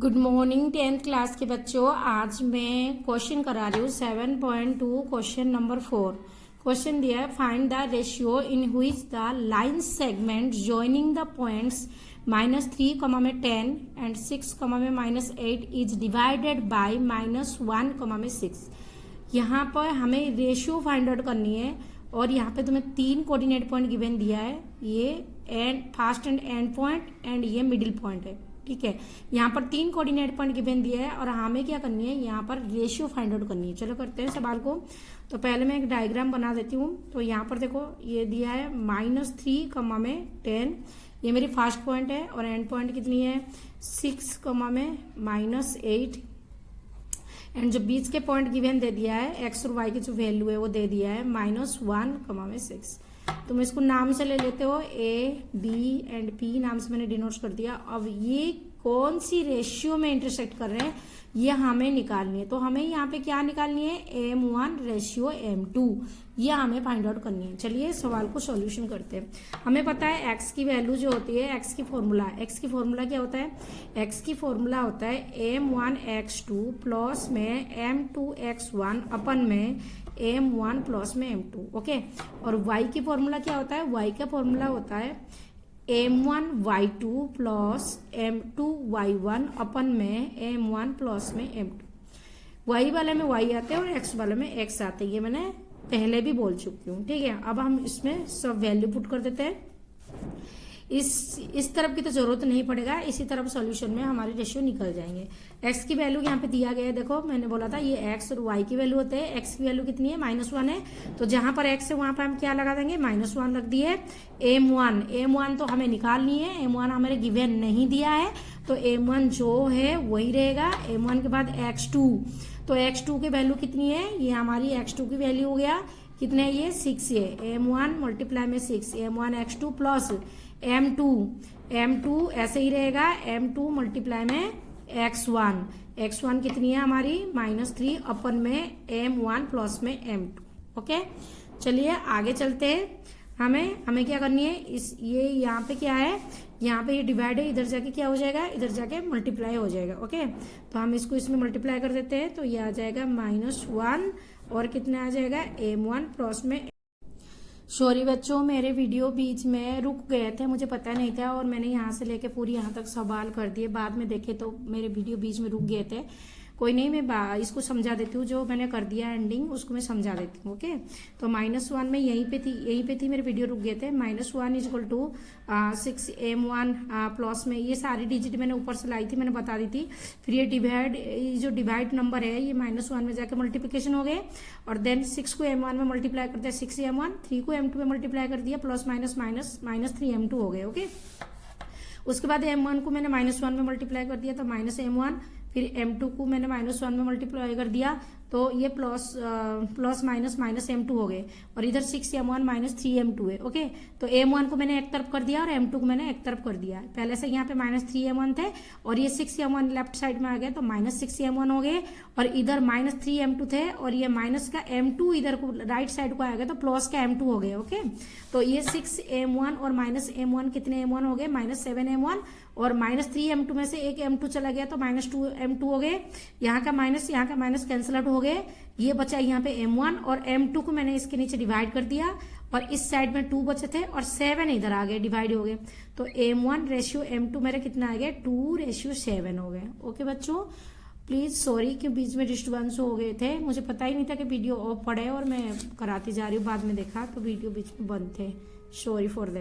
Good morning 10th class के बच्चों। आज मैं क्वेश्चन करा रही हूँ 7.2 क्वेश्चन नंबर 4। क्वेश्चन दिया है, find the ratio in which the line segment joining the points -3 में 10 एंड 6 में -8 इज डिवाइडेड बाय -1 6। यहाँ पर हमें रेशियो फाइंड आउट करनी है और यहाँ पे तुम्हें 3 कोऑर्डिनेट पॉइंट गिवन दिया है, ये and first and and point and ये मिडिल पॉइंट है। ठीक है, यहाँ पर 3 कोऑर्डिनेट पॉइंट गिवन दिया है और हमें क्या करनी है, यहाँ पर रेशियो फाइंड आउट करनी है। चलो करते हैं सवाल को। तो पहले मैं एक डायग्राम बना देती हूँ। तो यहाँ पर देखो ये दिया है -3 में 10, ये मेरी फर्स्ट पॉइंट है और एंड पॉइंट कितनी है 6 में -8 एंड जो बीच के पॉइंट गिवन दे दिया है एक्स और वाई की जो वैल्यू है वो दे दिया है -1 में 6। तुम इसको नाम से ले लेते हो, ए बी एंड पी नाम से मैंने डिनोट कर दिया। अब ये कौन सी रेशियो में इंटरसेक्ट कर रहे हैं ये हमें निकालनी है। तो हमें यहाँ पे क्या निकालनी है, M1 रेशियो M2, ये हमें फाइंड आउट करनी है। चलिए सवाल को सॉल्यूशन करते हैं। हमें पता है x की वैल्यू जो होती है, x की फॉर्मूला क्या होता है, x की फॉर्मूला होता है M1x2 प्लस में M2x1 अपन में M1 प्लस में M2। ओके, और y की फॉर्मूला क्या होता है, y का फॉर्मूला होता है M1y2 प्लस M2y1 अपन में M1 प्लस में M2। y वाले में y आते हैं और x वाले में x आते हैं, ये मैंने पहले भी बोल चुकी हूँ। ठीक है, अब हम इसमें सब वैल्यू पुट कर देते हैं। इस तरफ की तो जरूरत नहीं पड़ेगा, इसी तरफ सॉल्यूशन में हमारे रेशियो निकल जाएंगे। x की वैल्यू यहाँ पे दिया गया है, देखो मैंने बोला था ये x और y की वैल्यू होते हैं। x की वैल्यू कितनी है -1 है, तो जहां पर x है वहां पर हम क्या लगा देंगे -1 रख दिए। M1 तो हमें निकालनी है, M1 हमें गिवन नहीं दिया है तो M1 जो है वही रहेगा। M1 के बाद x2, तो x2 की वैल्यू कितनी है, ये हमारी x2 की वैल्यू हो गया कितने, ये 6 है। M1 मल्टीप्लाई में 6, M1x2 प्लस M2 ऐसे ही रहेगा, M2 मल्टीप्लाई में x1 कितनी है हमारी -3 अपन में M1 प्लस में M2। ओके, चलिए आगे चलते हैं। हमें क्या करनी है, ये यहाँ पे क्या है, यहाँ पे ये डिवाइड है, इधर जाके क्या हो जाएगा, इधर जाके मल्टीप्लाई हो जाएगा। ओके, तो हम इसको इसमें मल्टीप्लाई कर देते हैं तो ये आ जाएगा -1 और कितना आ जाएगा M1 प्लस में। सॉरी बच्चों, मेरे वीडियो बीच में रुक गए थे, मुझे पता नहीं था और मैंने यहाँ से लेके पूरी यहाँ तक सवाल कर दिए। बाद में देखे तो मेरे वीडियो बीच में रुक गए थे। कोई नहीं, मैं इसको समझा देती हूँ, जो मैंने कर दिया एंडिंग उसको मैं समझा देती हूँ। ओके, तो -1 में यहीं पे थी मेरे वीडियो रुक गए थे। -1 इक्वल टू 6 M1 प्लस में ये सारी डिजिट मैंने ऊपर से लाई थी, मैंने बता दी थी। फिर ये जो डिवाइड नंबर है ये -1 में जाके मल्टीप्लिकेशन हो गए और देन 6 को M1 में मल्टीप्लाई कर दिया 6 M1, 3 को M2 में मल्टीप्लाई कर दिया प्लस -3 M2 हो गए। ओके, उसके बाद M1 को मैंने -1 में मल्टीप्लाई कर दिया तो -M1, फिर M2 को मैंने -1 में मल्टीप्लाई कर दिया तो ये प्लस माइनस M2 हो गए और इधर 6 M1 -3 M2 है। ओके, तो M1 को मैंने एक तरफ कर दिया और M2 को मैंने एक तरफ कर दिया। पहले से यहाँ पे -3 M1 थे और ये 6 M1 लेफ्ट साइड में आ गया तो -6 M1 हो गए और इधर -3 M2 थे और ये माइनस का M2 इधर को राइट साइड को आ गया तो प्लस का M2 हो गए। ओके, तो ये 6 M1 और -M1 कितने M1 हो गए, -7 M1 और -3 M2 में से एक M2 चला गया तो -2 M2 हो गए। यहाँ का माइनस कैंसिल आउट हो गए, ये बचा यहाँ पे M1 और M2 को मैंने इसके नीचे डिवाइड कर दिया और इस साइड में 2 बचे थे और 7 इधर आ गए, डिवाइड हो गए। तो M1 रेशियो M2 मेरे कितना आ गया, 2:7 हो गए। ओके बच्चों, प्लीज सॉरी कि बीच में डिस्टर्बेंस हो गए थे, मुझे पता ही नहीं था कि वीडियो ऑफ पड़े और मैं कराती जा रही हूँ। बाद में देखा तो वीडियो बीच में बंद थे, सॉरी फॉर दैट।